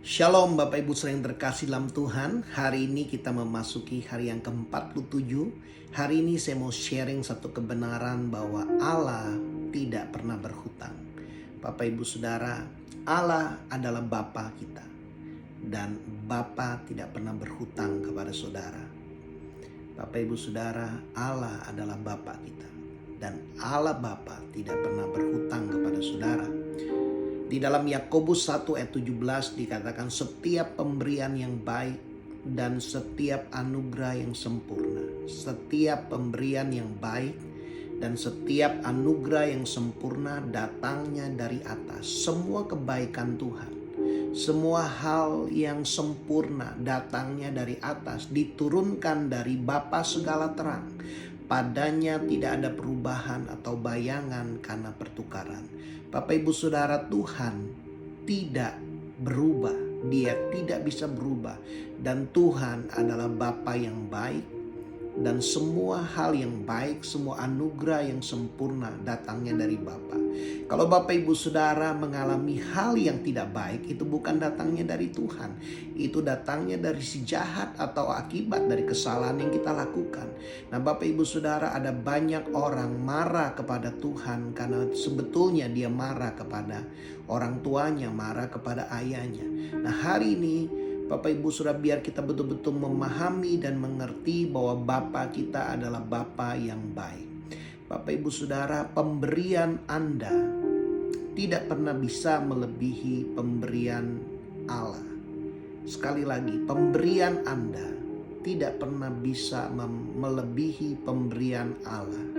Shalom Bapak Ibu sering terkasih dalam Tuhan. Hari ini kita memasuki hari yang ke-47. Hari ini saya mau sharing satu kebenaran bahwa Allah tidak pernah berhutang. Bapak Ibu Saudara, Allah adalah Bapa kita. Dan Bapa tidak pernah berhutang kepada saudara. Bapak Ibu Saudara, Allah adalah Bapa kita. Dan Allah Bapa tidak pernah berhutang kepada saudara. Di dalam Yakobus 1 ayat 17 dikatakan setiap pemberian yang baik dan setiap anugerah yang sempurna. Setiap pemberian yang baik dan setiap anugerah yang sempurna datangnya dari atas. Semua kebaikan Tuhan, semua hal yang sempurna datangnya dari atas, diturunkan dari Bapa segala terang. Padanya tidak ada perubahan atau bayangan karena pertukaran. Bapak Ibu Saudara, Tuhan tidak berubah. Dia tidak bisa berubah. Dan Tuhan adalah Bapa yang baik. Dan semua hal yang baik, semua anugerah yang sempurna datangnya dari Bapa. Kalau Bapak Ibu Saudara mengalami hal yang tidak baik, itu bukan datangnya dari Tuhan. Itu datangnya dari si jahat atau akibat dari kesalahan yang kita lakukan. Nah Bapak Ibu Saudara, ada banyak orang marah kepada Tuhan karena sebetulnya dia marah kepada orang tuanya, marah kepada ayahnya. Nah hari ini Bapak Ibu Saudara, biar kita betul-betul memahami dan mengerti bahwa Bapa kita adalah Bapa yang baik. Bapak Ibu Saudara, pemberian Anda tidak pernah bisa melebihi pemberian Allah. Sekali lagi, pemberian Anda tidak pernah bisa melebihi pemberian Allah.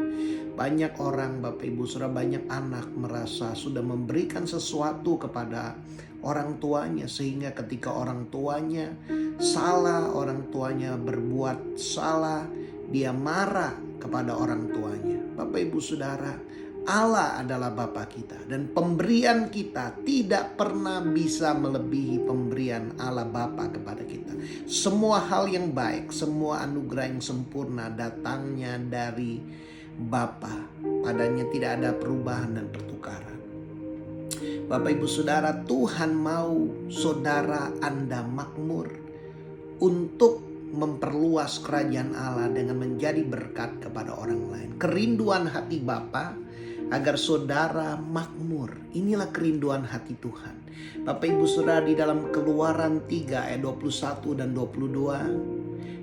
Banyak orang, Bapak Ibu Saudara, banyak anak merasa sudah memberikan sesuatu kepada orang tuanya, sehingga ketika orang tuanya salah, orang tuanya berbuat salah, dia marah kepada orang tuanya. Bapak Ibu Saudara, Allah adalah Bapa kita dan pemberian kita tidak pernah bisa melebihi pemberian Allah Bapa kepada kita. Semua hal yang baik, semua anugerah yang sempurna datangnya dari Bapa. Padanya tidak ada perubahan dan pertukaran. Bapak Ibu Saudara, Tuhan mau saudara Anda makmur untuk memperluas kerajaan Allah dengan menjadi berkat kepada orang lain. Kerinduan hati Bapa agar saudara makmur. Inilah kerinduan hati Tuhan. Bapak Ibu Saudara, di dalam Keluaran 3 ayat 21 dan 22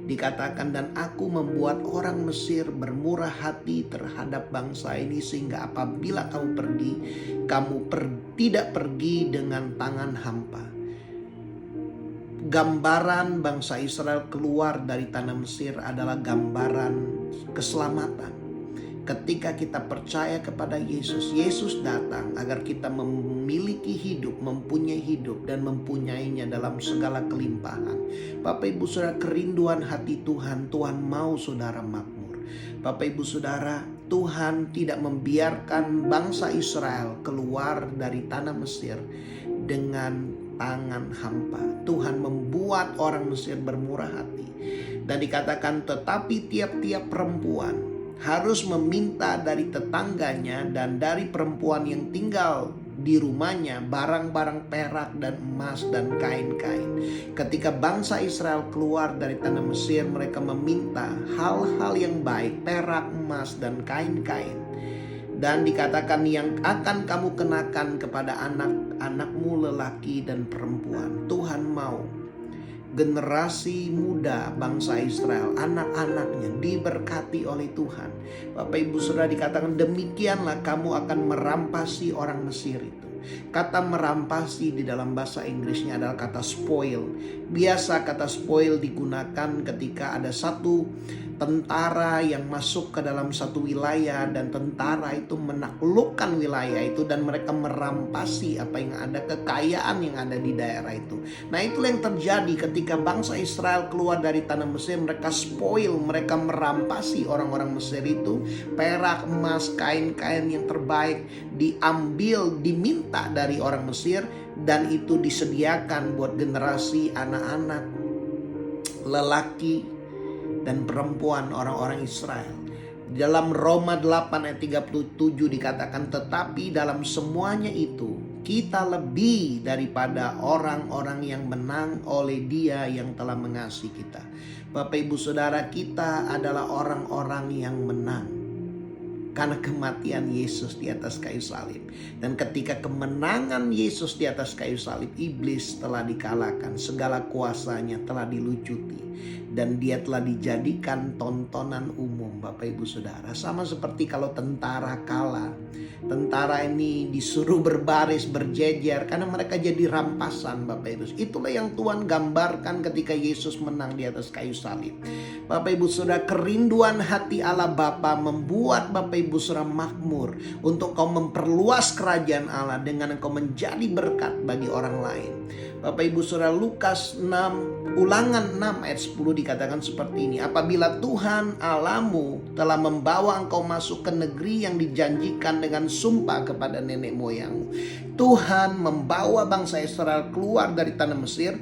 dikatakan, dan aku membuat orang Mesir bermurah hati terhadap bangsa ini, sehingga apabila kamu pergi, tidak pergi dengan tangan hampa. Gambaran bangsa Israel keluar dari tanah Mesir adalah gambaran keselamatan. Ketika kita percaya kepada Yesus, Yesus datang agar kita memiliki hidup, mempunyai hidup dan mempunyainya dalam segala kelimpahan. Bapak Ibu Saudara, kerinduan hati Tuhan, Tuhan mau saudara makmur. Bapak Ibu Saudara, Tuhan tidak membiarkan bangsa Israel keluar dari tanah Mesir dengan tangan hampa. Tuhan membuat orang Mesir bermurah hati. Dan dikatakan, tetapi tiap-tiap perempuan harus meminta dari tetangganya dan dari perempuan yang tinggal di rumahnya barang-barang perak dan emas dan kain-kain. Ketika bangsa Israel keluar dari tanah Mesir, mereka meminta hal-hal yang baik, perak, emas dan kain-kain. Dan dikatakan yang akan kamu kenakan kepada anak-anakmu lelaki dan perempuan. Tuhan mau generasi muda bangsa Israel, anak-anaknya diberkati oleh Tuhan. Bapak Ibu Saudara, dikatakan demikianlah kamu akan merampasi orang Mesir itu. Kata merampasi di dalam bahasa Inggrisnya adalah kata spoil. Biasa kata spoil digunakan ketika ada satu tentara yang masuk ke dalam satu wilayah dan tentara itu menaklukkan wilayah itu dan mereka merampasi apa yang ada, kekayaan yang ada di daerah itu. Nah itulah yang terjadi ketika bangsa Israel keluar dari tanah Mesir. Mereka spoil, mereka merampasi orang-orang Mesir itu. Perak, emas, kain-kain yang terbaik diambil, diminta dari orang Mesir, dan itu disediakan buat generasi anak-anak, lelaki dan perempuan orang-orang Israel. Dalam Roma 8 ayat 37 dikatakan, tetapi dalam semuanya itu kita lebih daripada orang-orang yang menang oleh Dia yang telah mengasihi kita. Bapak Ibu Saudara, kita adalah orang-orang yang menang karena kematian Yesus di atas kayu salib. Dan ketika kemenangan Yesus di atas kayu salib, iblis telah dikalahkan, segala kuasanya telah dilucuti, dan dia telah dijadikan tontonan umum. Bapak Ibu Saudara, sama seperti kalau tentara kalah, tentara ini disuruh berbaris berjejer karena mereka jadi rampasan. Bapak Ibu, itulah yang Tuhan gambarkan ketika Yesus menang di atas kayu salib. Bapak Ibu Saudara, kerinduan hati Allah Bapa membuat Bapak Ibu Saudara makmur untuk kau memperluas kerajaan Allah dengan engkau menjadi berkat bagi orang lain. Bapak Ibu Saudara, Lukas 6, Ulangan 6 ayat 10 dikatakan seperti ini. Apabila Tuhan Allahmu telah membawa engkau masuk ke negeri yang dijanjikan dengan sumpah kepada nenek moyangmu. Tuhan membawa bangsa Israel keluar dari tanah Mesir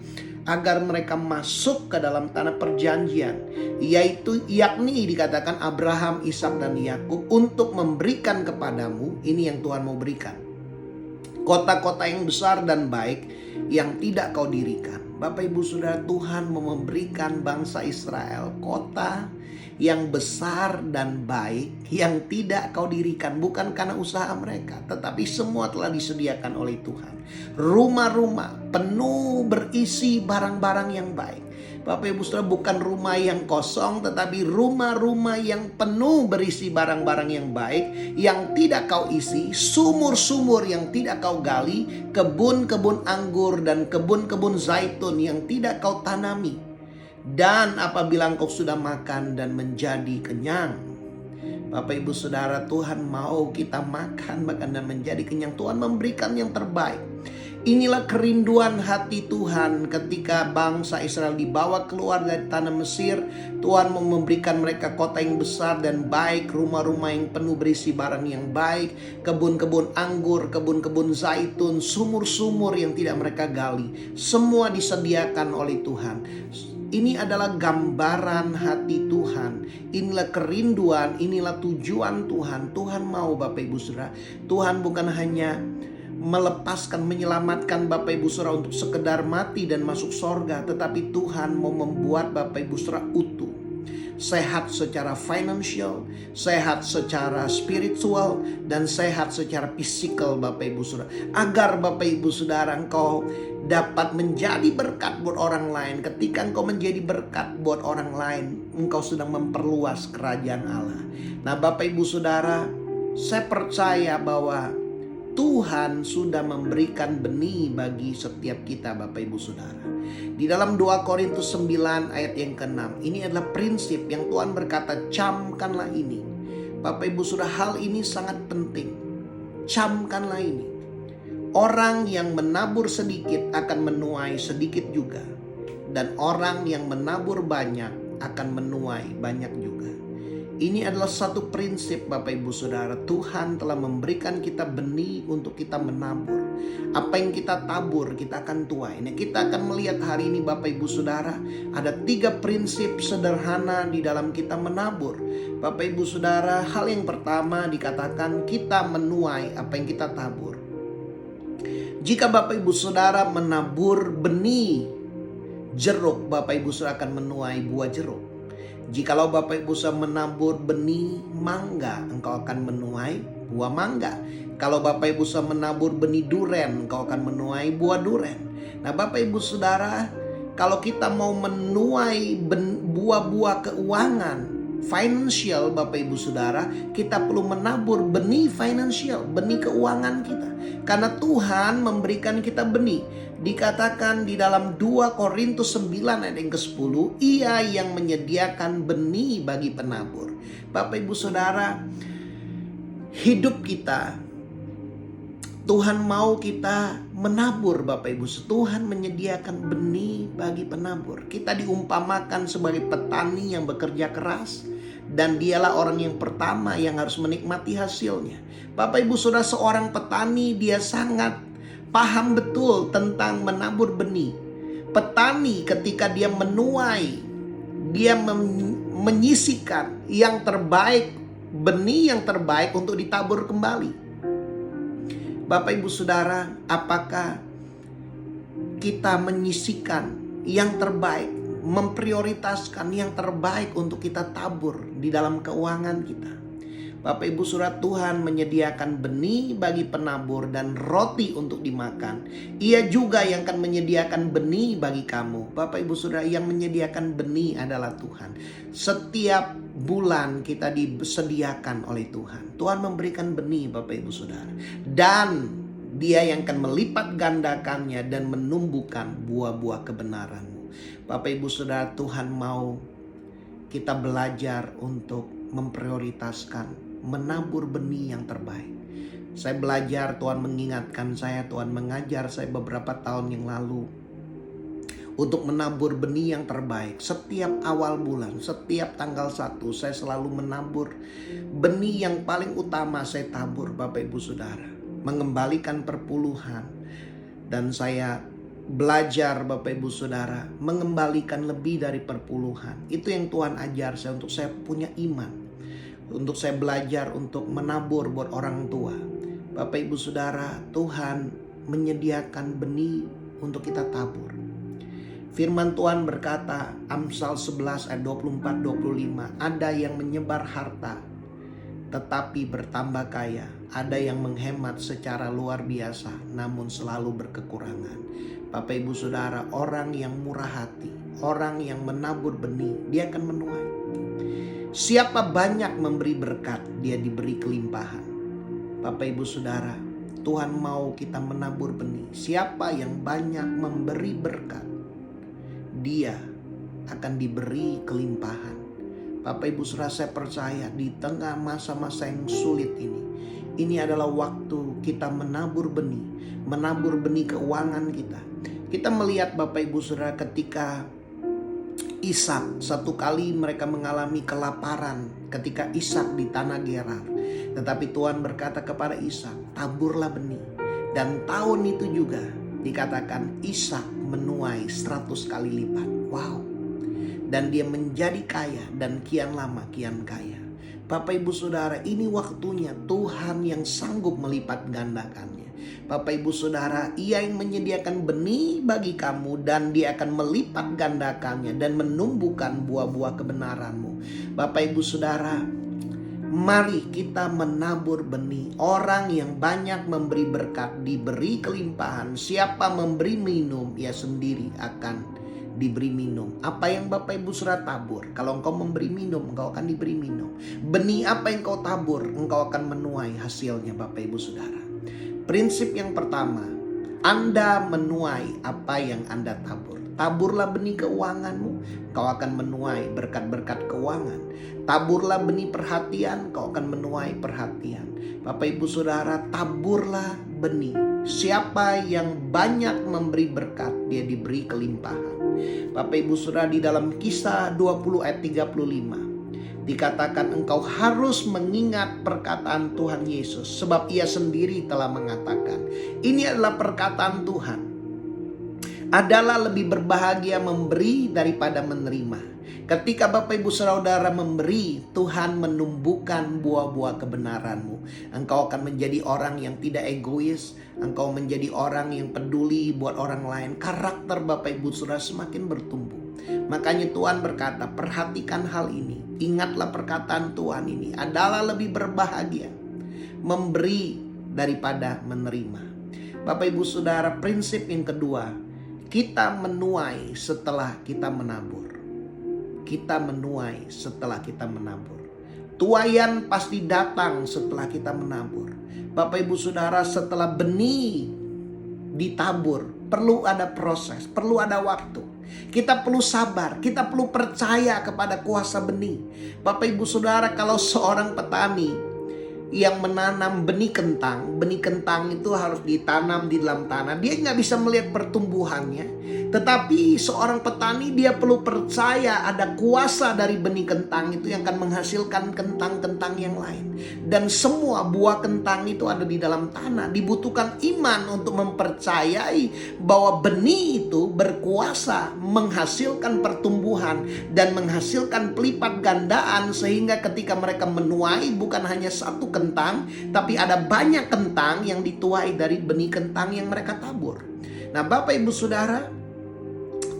agar mereka masuk ke dalam tanah perjanjian, yakni dikatakan Abraham, Ishak dan Yakub, untuk memberikan kepadamu, ini yang Tuhan mau berikan, kota-kota yang besar dan baik yang tidak kau dirikan. Bapak Ibu Saudara, Tuhan mau memberikan bangsa Israel kota yang besar dan baik yang tidak kau dirikan, bukan karena usaha mereka, tetapi semua telah disediakan oleh Tuhan. Rumah-rumah penuh berisi barang-barang yang baik. Bapak Ibu Saudara, bukan rumah yang kosong, tetapi rumah-rumah yang penuh berisi barang-barang yang baik yang tidak kau isi, sumur-sumur yang tidak kau gali, kebun-kebun anggur dan kebun-kebun zaitun yang tidak kau tanami. Dan apabila engkau sudah makan dan menjadi kenyang. Bapak Ibu Saudara, Tuhan mau kita makan dan menjadi kenyang. Tuhan memberikan yang terbaik. Inilah kerinduan hati Tuhan ketika bangsa Israel dibawa keluar dari tanah Mesir. Tuhan mau memberikan mereka kota yang besar dan baik, rumah-rumah yang penuh berisi barang yang baik, kebun-kebun anggur, kebun-kebun zaitun, sumur-sumur yang tidak mereka gali. Semua disediakan oleh Tuhan. Ini adalah gambaran hati Tuhan. Inilah kerinduan, inilah tujuan Tuhan. Tuhan mau Bapak Ibu Saudara. Tuhan bukan hanya melepaskan, menyelamatkan Bapak Ibu Saudara untuk sekedar mati dan masuk sorga, tetapi Tuhan mau membuat Bapak Ibu Saudara utuh, sehat secara financial, sehat secara spiritual, dan sehat secara fisikal Bapak Ibu Saudara. Agar Bapak Ibu Saudara engkau dapat menjadi berkat buat orang lain. Ketika engkau menjadi berkat buat orang lain, engkau sedang memperluas kerajaan Allah. Nah Bapak Ibu Saudara, saya percaya bahwa Tuhan sudah memberikan benih bagi setiap kita Bapak Ibu Saudara. Di dalam 2 Korintus 9 ayat yang ke-6, ini adalah prinsip yang Tuhan berkata, camkanlah ini. Bapak Ibu Saudara, hal ini sangat penting. Camkanlah ini. Orang yang menabur sedikit akan menuai sedikit juga. Dan orang yang menabur banyak akan menuai banyak juga. Ini adalah satu prinsip Bapak Ibu Saudara. Tuhan telah memberikan kita benih untuk kita menabur. Apa yang kita tabur kita akan tuai. Nah, kita akan melihat hari ini Bapak Ibu Saudara, ada 3 prinsip sederhana di dalam kita menabur. Bapak Ibu Saudara, hal yang pertama dikatakan kita menuai apa yang kita tabur. Jika Bapak Ibu Saudara menabur benih jeruk, Bapak Ibu Saudara akan menuai buah jeruk. Jikalau Bapak Ibu Saudara menabur benih mangga, engkau akan menuai buah mangga. Kalau Bapak Ibu Saudara menabur benih duren, engkau akan menuai buah duren. Nah Bapak Ibu Saudara, kalau kita mau menuai buah-buah keuangan, financial Bapak Ibu Saudara, kita perlu menabur benih financial, benih keuangan kita. Karena Tuhan memberikan kita benih. Dikatakan di dalam 2 Korintus 9 ayat yang ke-10, Ia yang menyediakan benih bagi penabur. Bapak Ibu Saudara, hidup kita, Tuhan mau kita menabur Bapak Ibu. Tuhan menyediakan benih bagi penabur. Kita diumpamakan sebagai petani yang bekerja keras, dan dialah orang yang pertama yang harus menikmati hasilnya. Bapak Ibu Saudara, seorang petani dia sangat paham betul tentang menabur benih. Petani ketika dia menuai, dia menyisikan yang terbaik, benih yang terbaik untuk ditabur kembali. Bapak Ibu Saudara, apakah kita menyisihkan yang terbaik, memprioritaskan yang terbaik untuk kita tabur di dalam keuangan kita? Bapak Ibu Saudara, Tuhan menyediakan benih bagi penabur dan roti untuk dimakan. Ia juga yang akan menyediakan benih bagi kamu. Bapak Ibu Saudara, yang menyediakan benih adalah Tuhan. Setiap bulan kita disediakan oleh Tuhan. Tuhan memberikan benih Bapak Ibu Saudara. Dan Dia yang akan melipat gandakannya dan menumbuhkan buah-buah kebenaranmu. Bapak Ibu Saudara, Tuhan mau kita belajar untuk memprioritaskan menabur benih yang terbaik. Saya belajar, Tuhan mengingatkan saya, Tuhan mengajar saya beberapa tahun yang lalu untuk menabur benih yang terbaik. Setiap awal bulan, setiap tanggal 1 saya selalu menabur benih yang paling utama saya tabur Bapak Ibu Saudara. Mengembalikan perpuluhan. Dan saya belajar Bapak Ibu Saudara mengembalikan lebih dari perpuluhan. Itu yang Tuhan ajar saya untuk saya punya iman. Untuk saya belajar untuk menabur buat orang tua. Bapak Ibu Saudara, Tuhan menyediakan benih untuk kita tabur. Firman Tuhan berkata, Amsal 11 ayat 24-25, ada yang menyebar harta tetapi bertambah kaya, ada yang menghemat secara luar biasa namun selalu berkekurangan. Bapak Ibu Saudara, orang yang murah hati, orang yang menabur benih, dia akan menuai. Siapa banyak memberi berkat, dia diberi kelimpahan. Bapak Ibu Saudara, Tuhan mau kita menabur benih. Siapa yang banyak memberi berkat, dia akan diberi kelimpahan. Bapak Ibu Saudara, saya percaya di tengah masa-masa yang sulit ini adalah waktu kita menabur benih keuangan kita. Kita melihat Bapak Ibu Saudara ketika Ishak, satu kali mereka mengalami kelaparan ketika Ishak di tanah Gerar. Tetapi Tuhan berkata kepada Ishak, taburlah benih. Dan tahun itu juga dikatakan Ishak menuai 100 kali lipat. Wow. Dan dia menjadi kaya dan kian lama kian kaya. Bapak Ibu Saudara, ini waktunya Tuhan yang sanggup melipat gandakannya. Bapak Ibu Saudara, Ia yang menyediakan benih bagi kamu dan Dia akan melipat gandakannya dan menumbuhkan buah-buah kebenaranmu. Bapak Ibu Saudara, mari kita menabur benih. Orang yang banyak memberi berkat diberi kelimpahan. Siapa memberi minum, ia sendiri akan diberi minum. Apa yang Bapak Ibu Saudara tabur, kalau engkau memberi minum, engkau akan diberi minum. Benih apa yang kau tabur, engkau akan menuai hasilnya Bapak Ibu Saudara. Prinsip yang pertama, Anda menuai apa yang Anda tabur. Taburlah benih keuanganmu, kau akan menuai berkat-berkat keuangan. Taburlah benih perhatian, kau akan menuai perhatian. Bapak Ibu Saudara, taburlah benih. Siapa yang banyak memberi berkat, dia diberi kelimpahan. Bapak Ibu Saudara, di dalam Kisah 20 ayat 35 dikatakan engkau harus mengingat perkataan Tuhan Yesus, sebab Ia sendiri telah mengatakan. Ini adalah perkataan Tuhan. Adalah lebih berbahagia memberi daripada menerima. Ketika Bapak Ibu Saudara memberi, Tuhan menumbuhkan buah-buah kebenaranmu. Engkau akan menjadi orang yang tidak egois. Engkau menjadi orang yang peduli buat orang lain. Karakter Bapak Ibu Saudara semakin bertumbuh. Makanya Tuhan berkata, perhatikan hal ini. Ingatlah perkataan Tuhan ini. Adalah lebih berbahagia memberi daripada menerima. Bapak Ibu Saudara, prinsip yang kedua, kita menuai setelah kita menabur. Kita menuai setelah kita menabur. Tuaian pasti datang setelah kita menabur. Bapak Ibu Saudara, setelah benih ditabur, perlu ada proses, perlu ada waktu. Kita perlu sabar, kita perlu percaya kepada kuasa benih. Bapak Ibu Saudara, kalau seorang petani yang menanam benih kentang itu harus ditanam di dalam tanah. Dia nggak bisa melihat pertumbuhannya. Tetapi seorang petani dia perlu percaya ada kuasa dari benih kentang itu yang akan menghasilkan kentang-kentang yang lain. Dan semua buah kentang itu ada di dalam tanah. Dibutuhkan iman untuk mempercayai bahwa benih itu berkuasa menghasilkan pertumbuhan dan menghasilkan pelipat gandaan. Sehingga ketika mereka menuai bukan hanya satu kentang, tapi ada banyak kentang yang dituai dari benih kentang yang mereka tabur. Nah, Bapak Ibu Saudara,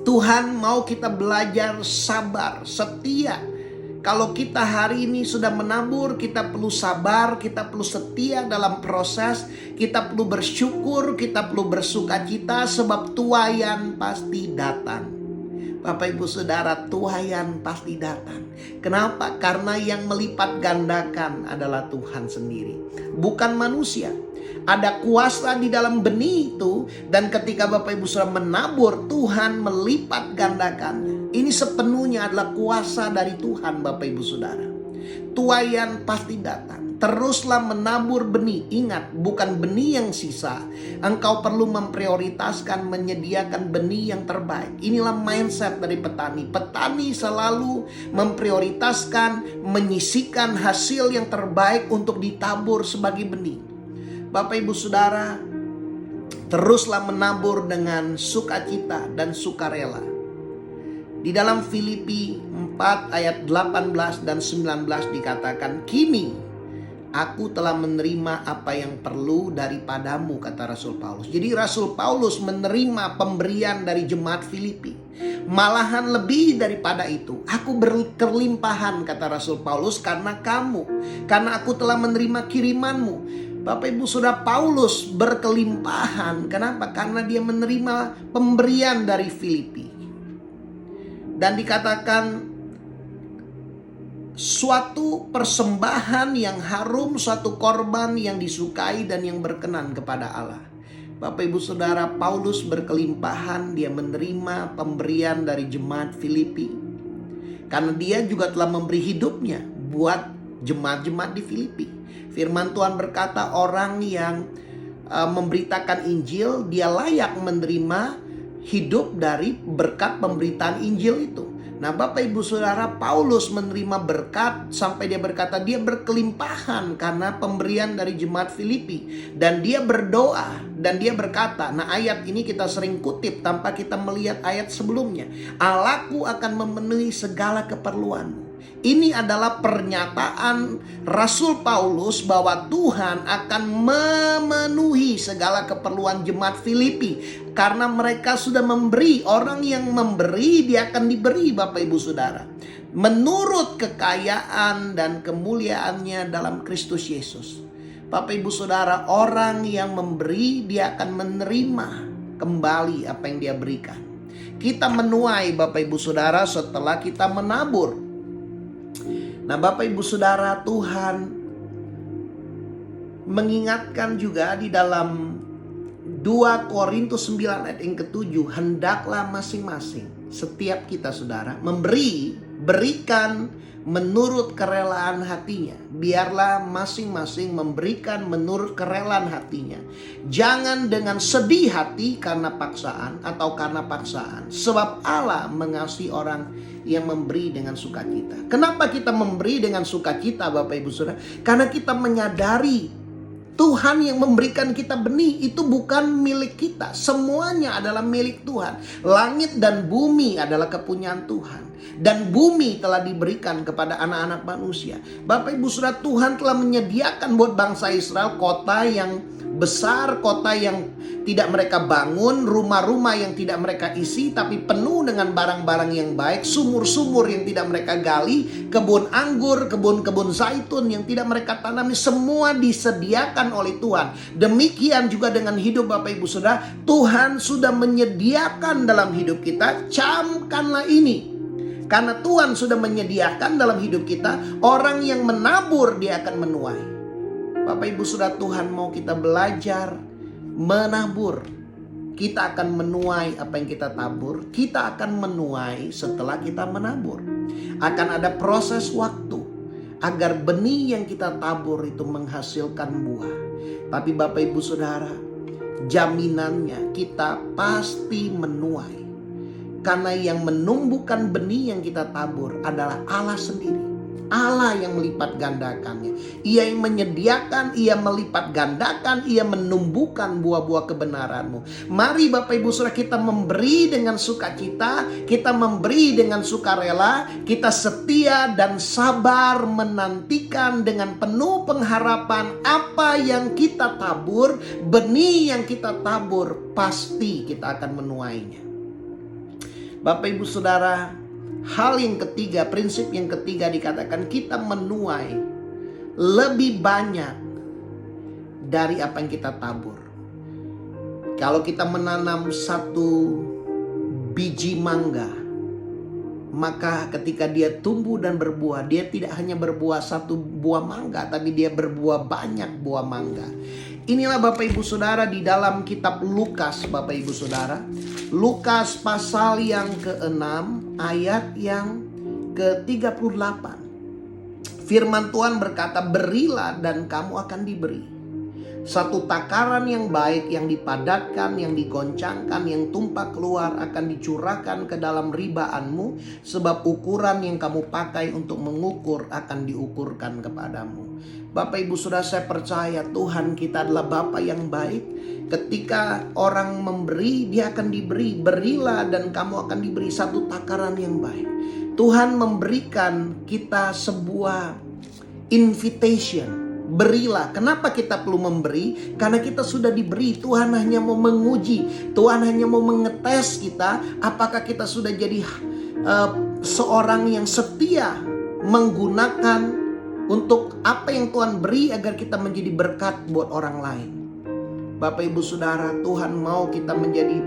Tuhan mau kita belajar sabar, setia. Kalau kita hari ini sudah menabur, kita perlu sabar, kita perlu setia dalam proses, kita perlu bersyukur, kita perlu bersukacita, sebab tuaian pasti datang. Bapak Ibu Saudara, tuaian pasti datang. Kenapa? Karena yang melipat gandakan adalah Tuhan sendiri, bukan manusia. Ada kuasa di dalam benih itu, dan ketika Bapak Ibu Saudara menabur, Tuhan melipat gandakannya. Ini sepenuhnya adalah kuasa dari Tuhan, Bapak Ibu Saudara. Tuaian pasti datang. Teruslah menabur benih. Ingat, bukan benih yang sisa. Engkau perlu memprioritaskan, menyediakan benih yang terbaik. Inilah mindset dari petani. Petani selalu memprioritaskan, menyisihkan hasil yang terbaik untuk ditabur sebagai benih. Bapak Ibu Saudara, teruslah menabur dengan sukacita dan sukarela. Di dalam Filipi 4 ayat 18 dan 19 dikatakan, "Kini aku telah menerima apa yang perlu daripadamu," kata Rasul Paulus. Jadi Rasul Paulus menerima pemberian dari jemaat Filipi. Malahan lebih daripada itu, aku berkelimpahan, kata Rasul Paulus, karena kamu. Karena aku telah menerima kirimanmu. Bapak Ibu Saudara, Paulus berkelimpahan. Kenapa? Karena dia menerima pemberian dari Filipi. Dan dikatakan suatu persembahan yang harum, suatu korban yang disukai dan yang berkenan kepada Allah. Bapak Ibu Saudara, Paulus berkelimpahan, dia menerima pemberian dari jemaat Filipi. Karena dia juga telah memberi hidupnya buat jemaat-jemaat di Filipi. Firman Tuhan berkata, orang yang memberitakan Injil, dia layak menerima hidup dari berkat pemberitaan Injil itu. Nah, Bapak Ibu Saudara, Paulus menerima berkat sampai dia berkata dia berkelimpahan karena pemberian dari jemaat Filipi. Dan dia berdoa dan dia berkata, nah ayat ini kita sering kutip tanpa kita melihat ayat sebelumnya. Allahku akan memenuhi segala keperluanmu. Ini adalah pernyataan Rasul Paulus bahwa Tuhan akan memenuhi segala keperluan jemaat Filipi. Karena mereka sudah memberi. Orang yang memberi, dia akan diberi, Bapak Ibu Saudara, menurut kekayaan dan kemuliaannya dalam Kristus Yesus. Bapak Ibu Saudara, orang yang memberi, dia akan menerima kembali apa yang dia berikan. Kita menuai, Bapak Ibu Saudara, setelah kita menabur. Nah, Bapak Ibu Saudara, Tuhan mengingatkan juga di dalam 2 Korintus 9 ayat yang ke-7, hendaklah masing-masing setiap kita saudara berikan menurut kerelaan hatinya. Biarlah masing-masing memberikan menurut kerelaan hatinya. Jangan dengan sedih hati karena paksaan atau karena paksaan. Sebab Allah mengasihi orang yang memberi dengan sukacita. Kenapa kita memberi dengan sukacita, Bapak Ibu Saudara? Karena kita menyadari Tuhan yang memberikan kita benih itu bukan milik kita. Semuanya adalah milik Tuhan. Langit dan bumi adalah kepunyaan Tuhan. Dan bumi telah diberikan kepada anak-anak manusia. Bapak Ibu Saudara, Tuhan telah menyediakan buat bangsa Israel kota yang besar, kota yang tidak mereka bangun, rumah-rumah yang tidak mereka isi, tapi penuh dengan barang-barang yang baik, sumur-sumur yang tidak mereka gali, kebun anggur, kebun-kebun zaitun yang tidak mereka tanami, semua disediakan oleh Tuhan. Demikian juga dengan hidup Bapak Ibu Saudara, Tuhan sudah menyediakan dalam hidup kita. Camkanlah ini. Karena Tuhan sudah menyediakan dalam hidup kita, orang yang menabur dia akan menuai. Bapak Ibu Saudara, Tuhan mau kita belajar menabur. Kita akan menuai apa yang kita tabur. Kita akan menuai setelah kita menabur. Akan ada proses waktu agar benih yang kita tabur itu menghasilkan buah. Tapi Bapak Ibu Saudara, jaminannya kita pasti menuai. Karena yang menumbuhkan benih yang kita tabur adalah Allah sendiri. Allah yang melipat gandakannya. Ia yang menyediakan, Ia melipat gandakan, Ia menumbuhkan buah-buah kebenaranmu. Mari Bapak Ibu Saudara, kita memberi dengan sukacita, kita memberi dengan sukarela, kita setia dan sabar menantikan dengan penuh pengharapan apa yang kita tabur, benih yang kita tabur, pasti kita akan menuainya. Bapak Ibu Saudara, hal yang ketiga, prinsip yang ketiga dikatakan kita menuai lebih banyak dari apa yang kita tabur. Kalau kita menanam satu biji mangga, maka ketika dia tumbuh dan berbuah, dia tidak hanya berbuah satu buah mangga, tapi dia berbuah banyak buah mangga. Inilah Bapak Ibu Saudara di dalam kitab Lukas, Bapak Ibu Saudara. Lukas pasal yang ke-6 ayat yang ke-38. Firman Tuhan berkata, berilah dan kamu akan diberi. Satu takaran yang baik, yang dipadatkan, yang digoncangkan, yang tumpah keluar akan dicurahkan ke dalam ribaanmu. Sebab ukuran yang kamu pakai untuk mengukur akan diukurkan kepadamu. Bapak Ibu Saudara, saya percaya Tuhan kita adalah Bapa yang baik. Ketika orang memberi, dia akan diberi. Berilah dan kamu akan diberi, satu takaran yang baik. Tuhan memberikan kita sebuah invitation. Berilah. Kenapa kita perlu memberi? Karena kita sudah diberi. Tuhan hanya mau menguji. Tuhan hanya mau mengetes kita. Apakah kita sudah jadi seorang yang setia menggunakan untuk apa yang Tuhan beri agar kita menjadi berkat buat orang lain. Bapak Ibu Saudara, Tuhan mau kita menjadi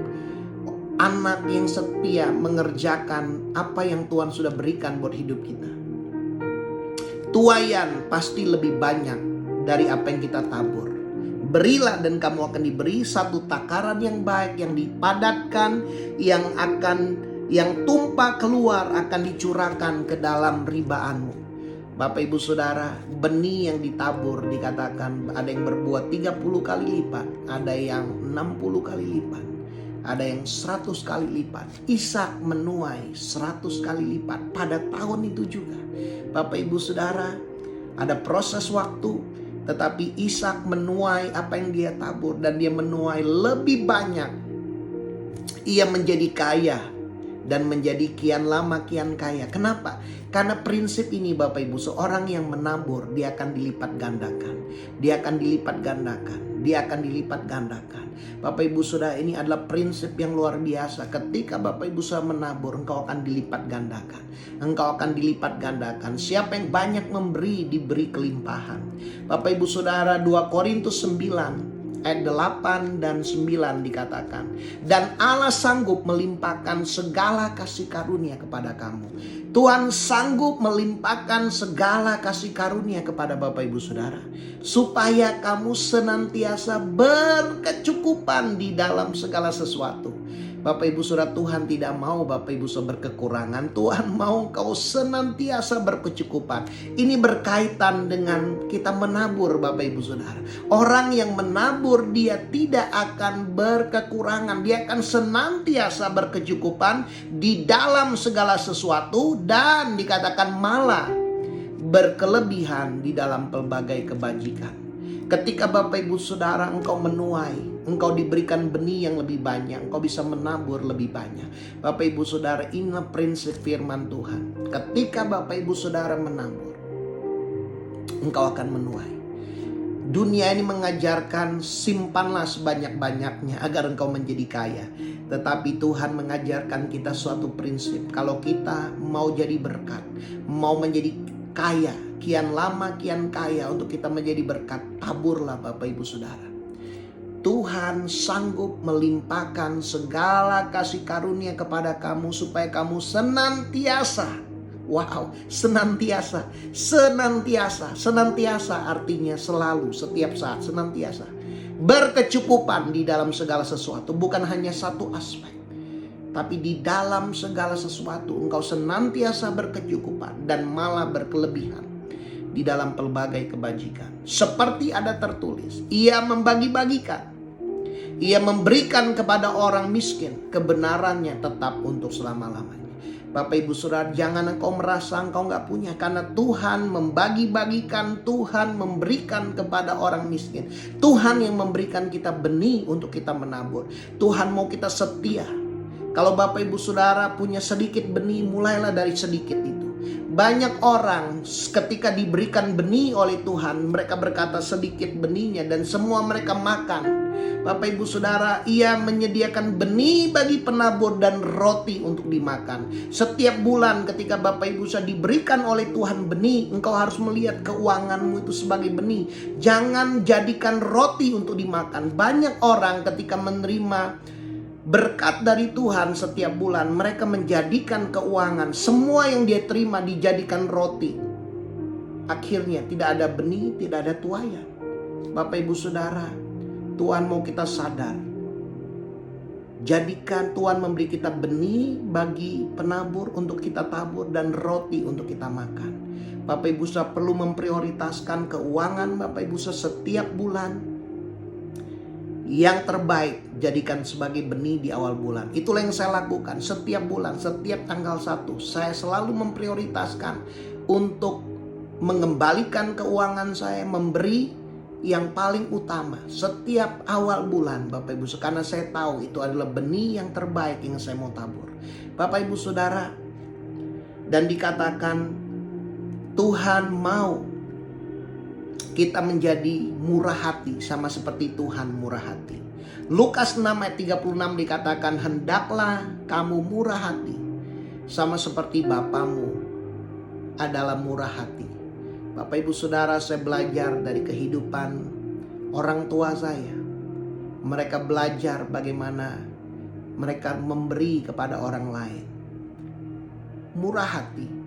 anak yang setia mengerjakan apa yang Tuhan sudah berikan buat hidup kita. Tuaian pasti lebih banyak dari apa yang kita tabur. Berilah dan kamu akan diberi, satu takaran yang baik, yang dipadatkan, yang tumpah keluar akan dicurahkan ke dalam ribaanmu. Bapak Ibu Saudara, benih yang ditabur dikatakan ada yang berbuah 30 kali lipat, ada yang 60 kali lipat, ada yang 100 kali lipat. Ishak menuai 100 kali lipat pada tahun itu juga. Bapak Ibu Saudara, ada proses waktu, tetapi Ishak menuai apa yang dia tabur dan dia menuai lebih banyak. Ia menjadi kaya dan menjadi kian lama kian kaya. Kenapa? Karena prinsip ini Bapak Ibu, seorang yang menabur dia akan dilipat gandakan. Dia akan dilipat gandakan. Dia akan dilipat gandakan. Bapak Ibu Saudara, ini adalah prinsip yang luar biasa. Ketika Bapak Ibu Saudara menabur, engkau akan dilipat gandakan. Engkau akan dilipat gandakan. Siapa yang banyak memberi, diberi kelimpahan. Bapak Ibu Saudara, 2 Korintus 9 ayat 8 dan 9 dikatakan, dan Allah sanggup melimpahkan segala kasih karunia kepada kamu. Tuhan sanggup melimpahkan segala kasih karunia kepada Bapak Ibu Saudara, supaya kamu senantiasa berkecukupan di dalam segala sesuatu. Bapak Ibu Saudara, Tuhan tidak mau Bapak Ibu Saudara berkekurangan. Tuhan mau kau senantiasa berkecukupan. Ini berkaitan dengan kita menabur Bapak Ibu Saudara. Orang yang menabur dia tidak akan berkekurangan. Dia akan senantiasa berkecukupan di dalam segala sesuatu. Dan dikatakan malah berkelebihan di dalam pelbagai kebajikan. Ketika Bapak Ibu Saudara engkau menuai, engkau diberikan benih yang lebih banyak, engkau bisa menabur lebih banyak. Bapak Ibu Saudara, inilah prinsip firman Tuhan. Ketika Bapak Ibu Saudara menabur, engkau akan menuai. Dunia ini mengajarkan simpanlah sebanyak-banyaknya agar engkau menjadi kaya. Tetapi Tuhan mengajarkan kita suatu prinsip. Kalau kita mau jadi berkat, mau menjadi kaya, kian lama kian kaya, untuk kita menjadi berkat, taburlah Bapak Ibu Saudara. Tuhan sanggup melimpahkan segala kasih karunia kepada kamu supaya kamu senantiasa, senantiasa artinya selalu, setiap saat, senantiasa berkecukupan di dalam segala sesuatu. Bukan hanya satu aspek, tapi di dalam segala sesuatu engkau senantiasa berkecukupan dan malah berkelebihan di dalam pelbagai kebajikan. Seperti ada tertulis, ia membagi-bagikan, ia memberikan kepada orang miskin, kebenarannya tetap untuk selama-lamanya. Bapak Ibu Saudara, jangan engkau merasa engkau nggak punya, karena Tuhan membagi-bagikan, Tuhan memberikan kepada orang miskin. Tuhan yang memberikan kita benih untuk kita menabur. Tuhan mau kita setia. Kalau Bapak Ibu Saudara punya sedikit benih, mulailah dari sedikit itu. Banyak orang ketika diberikan benih oleh Tuhan, mereka berkata sedikit benihnya dan semua mereka makan. Bapak Ibu Saudara, ia menyediakan benih bagi penabur dan roti untuk dimakan. Setiap bulan ketika Bapak Ibu Saudara diberikan oleh Tuhan benih, engkau harus melihat keuanganmu itu sebagai benih. Jangan jadikan roti untuk dimakan. Banyak orang ketika menerima berkat dari Tuhan setiap bulan, mereka menjadikan keuangan, semua yang dia terima dijadikan roti. Akhirnya tidak ada benih, tidak ada tuaya. Bapak Ibu Saudara, Tuhan mau kita sadar. Jadikan Tuhan memberi kita benih bagi penabur untuk kita tabur dan roti untuk kita makan. Bapak Ibu Saudara perlu memprioritaskan keuangan Bapak Ibu Saudara setiap bulan. Yang terbaik jadikan sebagai benih di awal bulan. Itulah yang saya lakukan setiap bulan, setiap tanggal 1. Saya selalu memprioritaskan untuk mengembalikan keuangan saya, memberi yang paling utama setiap awal bulan Bapak Ibu Saudara, karena saya tahu itu adalah benih yang terbaik yang saya mau tabur. Bapak Ibu Saudara, dan dikatakan Tuhan mau kita menjadi murah hati sama seperti Tuhan murah hati. Lukas 6 ayat 36 dikatakan, hendaklah kamu murah hati sama seperti Bapamu adalah murah hati. Bapak Ibu Saudara, saya belajar dari kehidupan orang tua saya. Mereka belajar bagaimana mereka memberi kepada orang lain. Murah hati.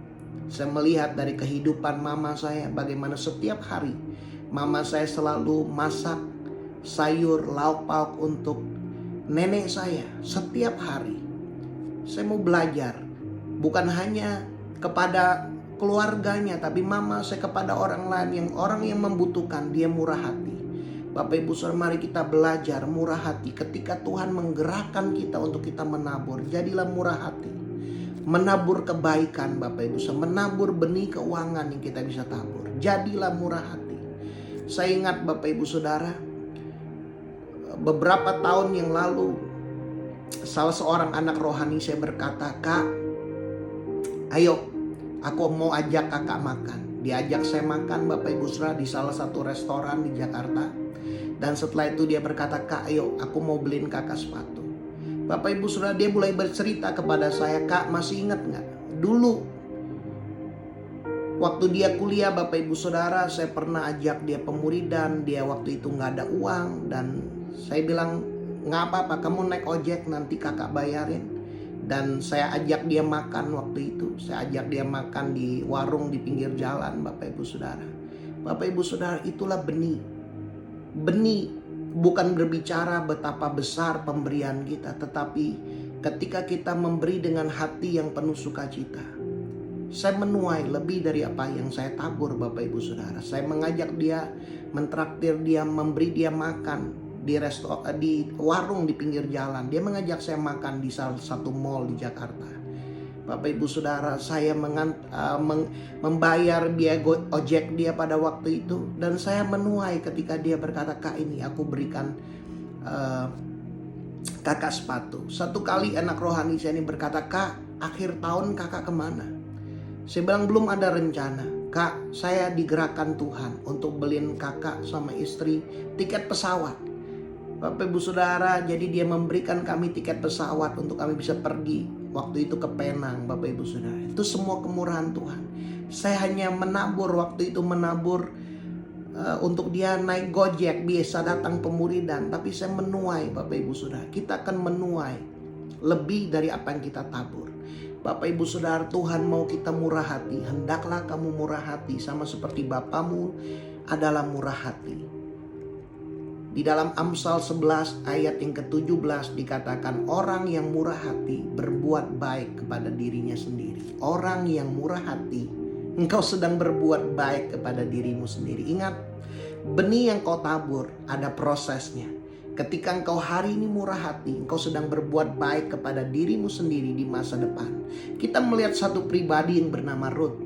Saya melihat dari kehidupan mama saya, bagaimana setiap hari mama saya selalu masak sayur lauk pauk untuk nenek saya setiap hari. Saya mau belajar bukan hanya kepada keluarganya, tapi mama saya kepada orang lain, orang yang membutuhkan. Dia murah hati. Bapak Ibu Saudara, mari kita belajar murah hati. Ketika Tuhan menggerakkan kita untuk kita menabur, jadilah murah hati. Menabur kebaikan Bapak Ibu Saudara, menabur benih keuangan yang kita bisa tabur. Jadilah murah hati. Saya ingat Bapak Ibu Saudara, beberapa tahun yang lalu salah seorang anak rohani saya berkata, "Kak, ayo aku mau ajak kakak makan." Diajak saya makan Bapak Ibu Saudara di salah satu restoran di Jakarta. Dan setelah itu dia berkata, "Kak, ayo aku mau beliin kakak sepatu." Bapak Ibu Saudara, dia mulai bercerita kepada saya, "Kak, masih ingat gak? Dulu waktu dia kuliah Bapak Ibu Saudara, saya pernah ajak dia pemuridan. Dia waktu itu gak ada uang. Dan saya bilang, gak apa-apa, kamu naik ojek, nanti kakak bayarin." Dan saya ajak dia makan waktu itu. Saya ajak dia makan di warung di pinggir jalan Bapak Ibu Saudara. Bapak Ibu Saudara, itulah benih. Benih bukan berbicara betapa besar pemberian kita, tetapi ketika kita memberi dengan hati yang penuh sukacita. Saya menuai lebih dari apa yang saya tabur Bapak Ibu Saudara. Saya mengajak dia, mentraktir dia, memberi dia makan di warung di pinggir jalan. Dia mengajak saya makan di salah satu mall di Jakarta. Bapak Ibu Saudara, saya membayar biaya ojek dia pada waktu itu. Dan saya menuai ketika dia berkata, "Kak, ini aku berikan kakak sepatu." Satu kali anak rohani saya ini berkata, "Kak, akhir tahun kakak kemana?" Saya bilang, "Belum ada rencana. Kak, saya digerakkan Tuhan untuk beliin kakak sama istri tiket pesawat." Bapak Ibu Saudara, jadi dia memberikan kami tiket pesawat untuk kami bisa pergi waktu itu ke Penang Bapak Ibu Saudara. Itu semua kemurahan Tuhan. Saya hanya menabur waktu itu, menabur untuk dia naik Gojek, biasa datang pemuridan. Tapi saya menuai Bapak Ibu Saudara. Kita akan menuai lebih dari apa yang kita tabur. Bapak Ibu Saudara, Tuhan mau kita murah hati. Hendaklah kamu murah hati sama seperti Bapamu adalah murah hati. Di dalam Amsal 11 ayat yang ke-17 dikatakan, orang yang murah hati berbuat baik kepada dirinya sendiri. Orang yang murah hati, engkau sedang berbuat baik kepada dirimu sendiri. Ingat, benih yang kau tabur ada prosesnya. Ketika engkau hari ini murah hati, engkau sedang berbuat baik kepada dirimu sendiri di masa depan. Kita melihat satu pribadi yang bernama Rut.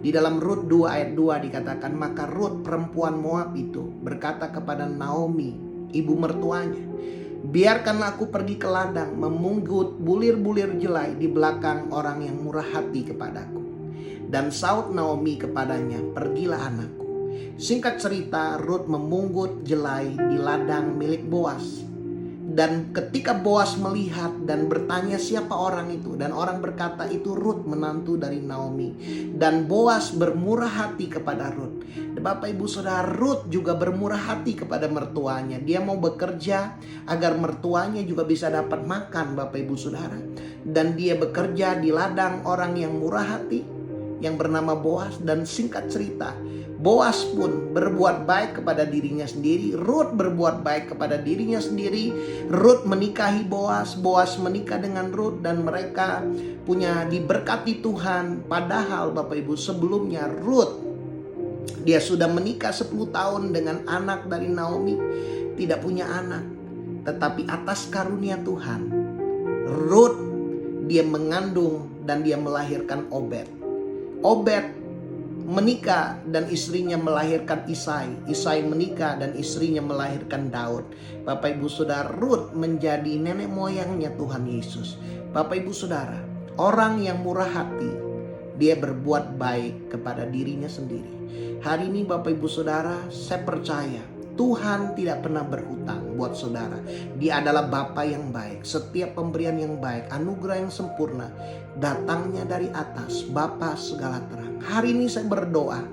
Di dalam Rut 2 ayat 2 dikatakan, maka Rut perempuan Moab itu berkata kepada Naomi, ibu mertuanya, biarkanlah aku pergi ke ladang memungut bulir-bulir jelai di belakang orang yang murah hati kepadaku. Dan saut Naomi kepadanya, pergilah anakku. Singkat cerita, Rut memungut jelai di ladang milik Boas. Dan ketika Boas melihat dan bertanya siapa orang itu, dan orang berkata itu Rut, menantu dari Naomi. Dan Boas bermurah hati kepada Rut. Bapak ibu saudara, Rut juga bermurah hati kepada mertuanya. Dia mau bekerja agar mertuanya juga bisa dapat makan, Bapak ibu saudara. Dan dia bekerja di ladang orang yang murah hati yang bernama Boas. Dan singkat cerita, Boas pun berbuat baik kepada dirinya sendiri. Rut berbuat baik kepada dirinya sendiri. Rut menikahi Boas. Boas menikah dengan Rut. Dan mereka punya diberkati Tuhan. Padahal Bapak Ibu, sebelumnya Rut, dia sudah menikah 10 tahun dengan anak dari Naomi. Tidak punya anak. Tetapi atas karunia Tuhan, Rut dia mengandung dan dia melahirkan Obed. Obed menikah dan istrinya melahirkan Isai. Isai menikah dan istrinya melahirkan Daud. Bapak ibu saudara, Rut menjadi nenek moyangnya Tuhan Yesus. Bapak ibu saudara, orang yang murah hati, dia berbuat baik kepada dirinya sendiri. Hari ini Bapak ibu saudara, saya percaya Tuhan tidak pernah berhutang buat saudara. Dia adalah Bapa yang baik. Setiap pemberian yang baik, anugerah yang sempurna, datangnya dari atas, Bapa segala terang. Hari ini saya berdoa,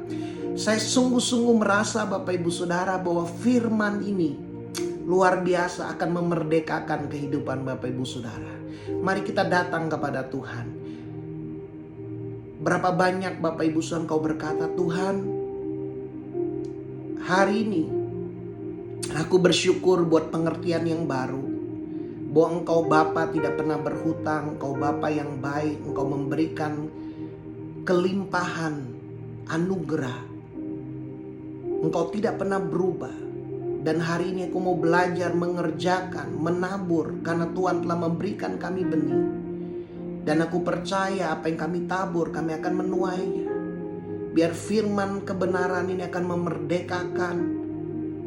saya sungguh-sungguh merasa Bapak Ibu Saudara bahwa firman ini luar biasa akan memerdekakan kehidupan Bapak Ibu Saudara. Mari kita datang kepada Tuhan. Berapa banyak Bapak Ibu Saudara engkau berkata, Tuhan, hari ini aku bersyukur buat pengertian yang baru, bahwa Engkau Bapa tidak pernah berhutang, Engkau Bapa yang baik, Engkau memberikan kelimpahan anugerah. Engkau tidak pernah berubah. Dan hari ini aku mau belajar mengerjakan, menabur, karena Tuhan telah memberikan kami benih. Dan aku percaya apa yang kami tabur, kami akan menuainya. Biar firman kebenaran ini akan memerdekakan,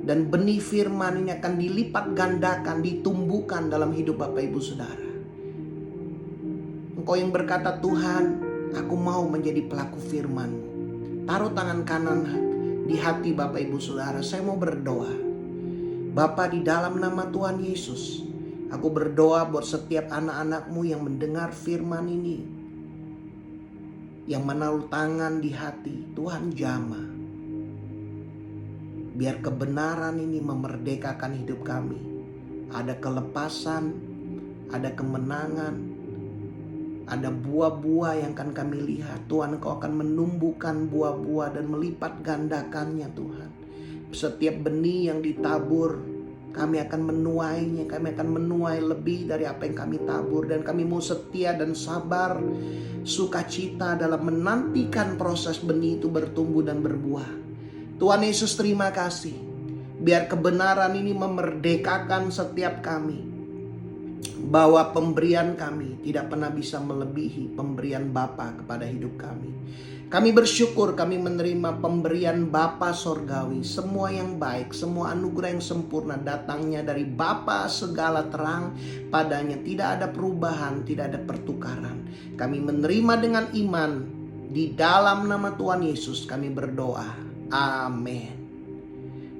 dan benih firman ini akan dilipat gandakan, ditumbuhkan dalam hidup Bapak Ibu Saudara. Engkau yang berkata, Tuhan, aku mau menjadi pelaku firman-Mu. Taruh tangan kanan di hati Bapak Ibu Saudara. Saya mau berdoa. Bapa, di dalam nama Tuhan Yesus, aku berdoa buat setiap anak-anak-Mu yang mendengar firman ini, yang menaruh tangan di hati. Tuhan, jamah. Biar kebenaran ini memerdekakan hidup kami. Ada kelepasan, ada kemenangan, ada buah-buah yang akan kami lihat. Tuhan, Engkau akan menumbuhkan buah-buah dan melipat gandakannya Tuhan. Setiap benih yang ditabur, kami akan menuainya. Kami akan menuai lebih dari apa yang kami tabur. Dan kami mau setia dan sabar, sukacita dalam menantikan proses benih itu bertumbuh dan berbuah. Tuhan Yesus, terima kasih. Biar kebenaran ini memerdekakan setiap kami, bahwa pemberian kami tidak pernah bisa melebihi pemberian Bapa kepada hidup kami. Kami bersyukur kami menerima pemberian Bapa Sorgawi. Semua yang baik, semua anugerah yang sempurna datangnya dari Bapa segala terang. Padanya tidak ada perubahan, tidak ada pertukaran. Kami menerima dengan iman. Di dalam nama Tuhan Yesus kami berdoa. Amin.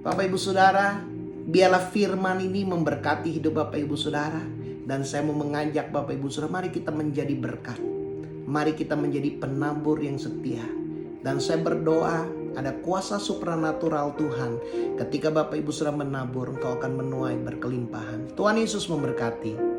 Bapak Ibu Saudara, biarlah firman ini memberkati hidup Bapak Ibu Saudara. Dan saya mau mengajak Bapak Ibu Saudara, mari kita menjadi berkat. Mari kita menjadi penabur yang setia. Dan saya berdoa ada kuasa supranatural Tuhan. Ketika Bapak Ibu Saudara menabur, engkau akan menuai berkelimpahan. Tuhan Yesus memberkati.